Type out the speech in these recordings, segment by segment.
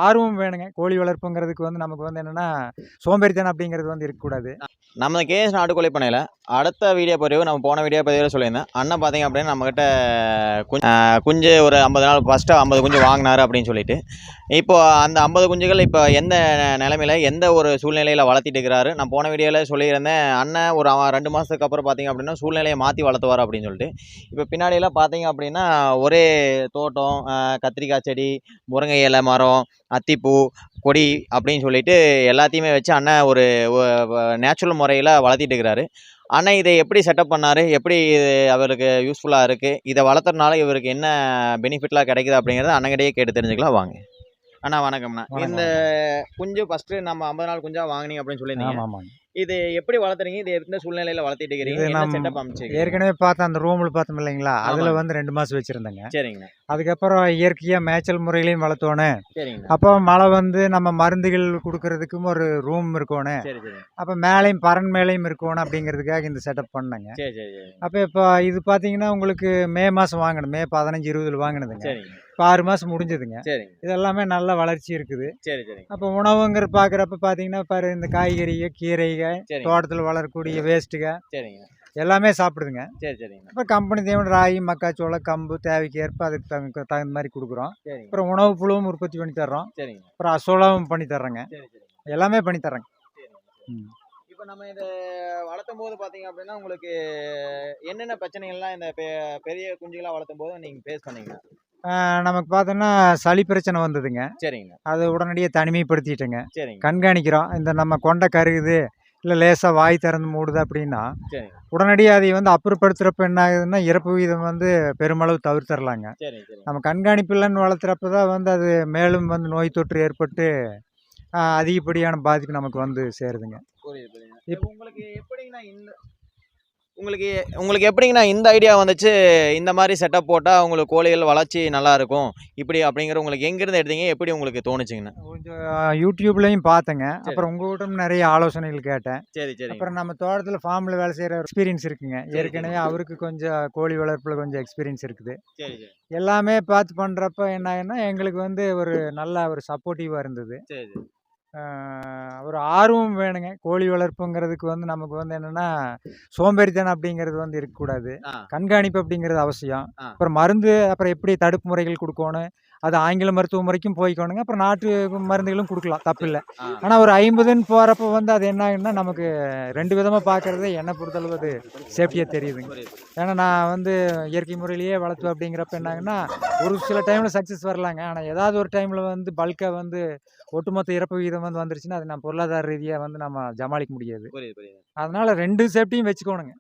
ஆர்வம் வேணுங்க. கோழி வளர்ப்புங்கிறதுக்கு வந்து நமக்கு வந்து என்னன்னா, சோம்பேறித்தனம் அப்படிங்கிறது வந்து இருக்கக்கூடாது. நம்ம கேஎஸ் நாட்டுக்கோழி பண்ணையில அடுத்த வீடியோ பதிவு நம்ம போன வீடியோ பதிவில் சொல்லியிருந்தேன். அண்ணன் பார்த்தீங்க அப்படின்னா நம்மக்கிட்ட குஞ்சு ஒரு 50 நாள் ஃபஸ்ட்டு 50 குஞ்சு வாங்கினாரு அப்படின்னு சொல்லிட்டு, இப்போ அந்த 50 குஞ்சுகள் இப்போ எந்த நிலைமையில எந்த ஒரு சூழ்நிலையில் வளர்த்திட்டு இருக்கிறாரு. நான் போன வீடியோவில் சொல்லியிருந்தேன், அண்ணன் ஒரு 2 மாதத்துக்கு அப்புறம் பார்த்தீங்க அப்படின்னா சூழ்நிலையை மாற்றி வளர்த்துவார் அப்படின்னு சொல்லிட்டு. இப்போ பின்னாடியெல்லாம் பார்த்தீங்க அப்படின்னா ஒரே தோட்டம், கத்திரிக்காய் செடி, முருங்கை இலை மரம், அத்திப்பூ, கொடி அப்படின்னு சொல்லிட்டு எல்லாத்தையுமே வச்சு அண்ணன் ஒரு நேச்சுரல் முறையில் வளர்த்திட்டு இருக்கிறாரு. அண்ணன் இதை எப்படி செட்டப் பண்ணாரு, எப்படி இது அவருக்கு யூஸ்ஃபுல்லாக இருக்குது, இதை வளர்த்துறதுனால இவருக்கு என்ன பெனிஃபிட்லாம் கிடைக்குது அப்படிங்கிறத அண்ணங்கிட்டயே கேட்டு தெரிஞ்சுக்கலாம் வாங்க. அண்ணா வணக்கம்ண்ணா. இந்த குஞ்சு ஃபஸ்ட்டு நம்ம 50 நாள் குஞ்சா வாங்கினீங்க அப்படின்னு சொல்லியிருந்தீங்க. ஆமாங்க. இது எப்படி வளர்த்துறீங்க, இது எந்த சூழ்நிலையில் வளர்த்திட்டு இருக்கிறீங்க, என்ன செட்டப் அமைச்சிங்க? ஏற்கனவே பார்த்தோம் அந்த ரூமில் பார்த்தோம் இல்லைங்களா, அதில் வந்து 2 மாதம் வச்சுருந்தேங்க. சரிங்கண்ணா. அதுக்கப்புறம் இயற்கையாக மேய்ச்சல் முறையிலையும் வளர்த்தோணும். சரிங்கண்ணா. அப்போ மழை வந்து நம்ம மருந்துகள் கொடுக்கறதுக்கும் ஒரு ரூம் இருக்கணும். சரி சரி. அப்போ மேலேயும் பறன் மேலேயும் இருக்கணும் அப்படிங்கிறதுக்காக இந்த செட்டப் பண்ணேங்க. சரி சரி சரி. அப்போ இப்போ இது பார்த்தீங்கன்னா உங்களுக்கு மே மாதம் வாங்கினது, மே 15, 20 வாங்கினதுங்க. சரிங்க. இப்போ 6 மாதம் முடிஞ்சதுங்க. சரிங்க. இதெல்லாமே நல்ல வளர்ச்சி இருக்குது. சரி சரி. அப்போ உணவுங்கிற பார்க்குறப்ப பார்த்தீங்கன்னா பாரு, இந்த காய்கறிகள், கீரைகள், சரிங்க. தோட்டத்தில் வளரக்கூடிய வேஸ்ட்டுக சரிங்க. எல்லாமே சாப்பிடுதுங்க. சரி சரிங்க. இப்போ கம்பெனி தேவையான ராகி, மக்காச்சோளம், கம்பு தேவைக்கு ஏற்ப அதுக்கு தகுந்த மாதிரி கொடுக்குறோம். சரிங்க. அப்புறம் உணவு புழுவும் உற்பத்தி பண்ணி தர்றோம். சரிங்க. அப்புறம் அசோலாவும் பண்ணி தர்றேங்க. சரி சரி. எல்லாமே பண்ணி தர்றேங்க. ம். இப்போ நம்ம இதை வளர்த்தும் போது பார்த்தீங்க அப்படின்னா உங்களுக்கு என்னென்ன பிரச்சனைகள்லாம் இந்த பெரிய குஞ்சுகளாக வளர்த்தும் போது நீங்கள் ஃபேஸ் பண்ணீங்க? நமக்கு பார்த்தோன்னா சளி பிரச்சனை வந்ததுங்க. சரிங்க. அது உடனடியாக தனிமைப்படுத்திட்டேங்க. சரிங்க. கண்காணிக்கிறோம். இந்த நம்ம கொண்டை கருகுது, இல்லை லேசாக வாய் திறந்து மூடுது அப்படின்னா சரிங்க. உடனடியாக அதை வந்து அப்புறப்படுத்துகிறப்ப என்ன ஆகுதுன்னா இறப்பு விகிதம் வந்து பெருமளவு தவிர்த்தரலாங்க. சரி சரி. நம்ம கண்காணிப்பு இல்லைன்னு வளர்த்துறப்ப தான் வந்து அது மேலும் வந்து நோய் தொற்று ஏற்பட்டு அதிகப்படியான பாதிப்பு நமக்கு வந்து சேருதுங்க. புரியுது புரியுது. இப்போ உங்களுக்கு எப்படிங்கண்ணா இந்த ஐடியா வந்துச்சு, இந்த மாதிரி செட்டப் போட்டால் உங்களுக்கு கோழிகள் வளர்ச்சி நல்லாயிருக்கும் இப்படி அப்படிங்கிற உங்களுக்கு எங்கேருந்து எடுத்தீங்க, எப்படி உங்களுக்கு தோணுச்சுங்கண்ணா? கொஞ்சம் யூடியூப்லேயும் பார்த்தேங்க. அப்புறம் உங்கள்கிட்ட நிறைய ஆலோசனைகள் கேட்டேன். சரி சரி. அப்புறம் நம்ம தோட்டத்தில் ஃபார்மில் வேலை செய்கிற எக்ஸ்பீரியன்ஸ் இருக்குங்க. ஏற்கனவே அவருக்கு கொஞ்சம் கோழி வளர்ப்பில் கொஞ்சம் எக்ஸ்பீரியன்ஸ் இருக்குது. சரி சரி. எல்லாமே பார்த்து பண்ணுறப்ப என்ன ஆகுதுன்னா எங்களுக்கு வந்து ஒரு நல்ல ஒரு சப்போர்ட்டிவாக இருந்தது. சரி சரி. ஒரு ஆர்வம் வேணுங்க. கோழி வளர்ப்புங்கிறதுக்கு வந்து நமக்கு வந்து என்னென்னா, சோம்பேறித்தனம் அப்படிங்கிறது வந்து இருக்கக்கூடாது. கண்காணிப்பு அப்படிங்கிறது அவசியம். அப்புறம் மருந்து, அப்புறம் எப்படி தடுப்பு முறைகள் கொடுக்கணும், அது ஆங்கில மருத்துவ முறைக்கும் போய்க்கணுங்க. அப்புறம் நாட்டு மருந்துகளும் கொடுக்கலாம், தப்பில்லை. ஆனால் ஒரு 50ன்னு போகிறப்ப வந்து அது என்ன ஆகுதுன்னா நமக்கு 2 விதமாக பார்க்குறது என்னை பொறுத்தளவு அது சேஃப்டியாக தெரியுதுங்க. ஏன்னா நான் வந்து இயற்கை முறையிலேயே வளர்த்துவேன் அப்படிங்கிறப்ப என்ன ஆகுன்னா, ஒரு சில டைமில் சக்ஸஸ் வரலாங்க. ஆனால் ஏதாவது ஒரு டைமில் வந்து பல்காக வந்து ஒட்டுமொத்த இறப்பு விகிதம் வந்து வந்துருச்சுன்னா, அது நம்ம பொருளாதார ரீதியாக வந்து நம்ம சமாளிக்க முடியாது. அதனால 2 சேஃப்டியும் வச்சுக்கோணுங்க.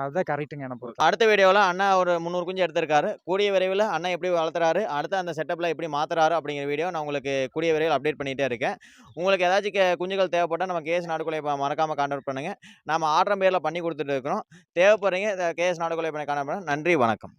அதுதான் கரெக்ட்டுங்க என்னை பொறுத்த. அடுத்த வீடியோவில் அண்ணா ஒரு 300 குஞ்சு எடுத்திருக்காரு. கூடிய விரைவில் அண்ணன் எப்படி வளர்த்துறாரு, அடுத்து அந்த செட்டப்பில் எப்படி மாற்றுறாரு அப்படிங்கிற வீடியோ நான் உங்களுக்கு கூடிய விரைவில் அப்டேட் பண்ணிகிட்டே இருக்கேன். உங்களுக்கு ஏதாச்சும் குஞ்சுகள் தேவைப்பட்டால் நம்ம கேஎஸ் நாட்டுக்கோழி மறக்காமல் கான்டாக்ட் பண்ணுங்கள். நம்ம ஆர்டர் பேரில் பண்ணி கொடுத்துட்டு இருக்கிறோம். தேவைப்படுறீங்க கேஎஸ் நாட்டுக்கோழி பண்ணி கான்டாக்ட் பண்ணுங்கள். நன்றி, வணக்கம்.